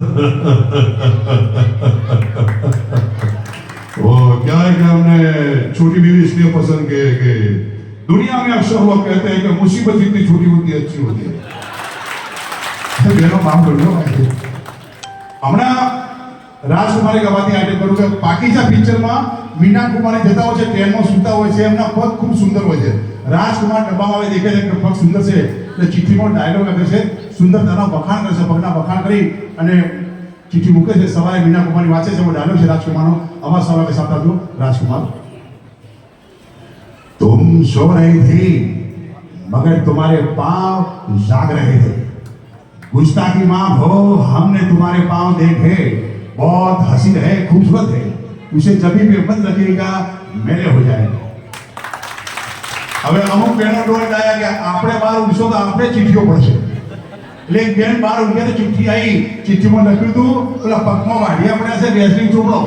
वो क्या है कि हमने छोटी बीवी इसलिए पसंद की है कि दुनिया में अक्सर लोग कहते हैं कि मुसीबत जितनी छोटी होती है अच्छी होती है। બેનો માફ કરજો હમણાં રાજકુમારી ગવાતી આઈટમ કરું કે પાકીજા પિક્ચરમાં મીના કુમારી જતા હોય છે ટ્રેનમાં સૂતા હોય છે એમના પગ ખૂબ સુંદર હોય છે રાજકુમાર ડબ્બામાં આવે દેખે છે કે પગ સુંદર છે એટલે ચિઠ્ઠીમાં ડાયલોગ આપે છે સુંદરતાના વખાણ કરે છે પગના વખાણ કરી અને चिट्ठी मूके से सवाए मीना कुमारी वाचे से वो डायलॉग से राजकुमार अमर सभा के साथ दो राजकुमार तुम सो रही थी मगर तुम्हारे पांव जाग रहे थे गुस्ताखी माफ हो हमने तुम्हारे पांव देखे बहुत हसीन है खूबसूरत है उसे जब भी मत लगेगा मेले हो जाएगा હવે અમુક બહેનો ડોળ ગયા કે આપણે બહાર ઉઠશો તો આપણે ચીઠીઓ પડશે એટલે એક બેન બહાર ઉઠ્યા તો ચિઠ્ઠી આવી ચિઠ્ઠીમાં લખ્યું હતું પેલા પગમાં વાઢિયા પડ્યા છે વેસલિંગ ચોપડો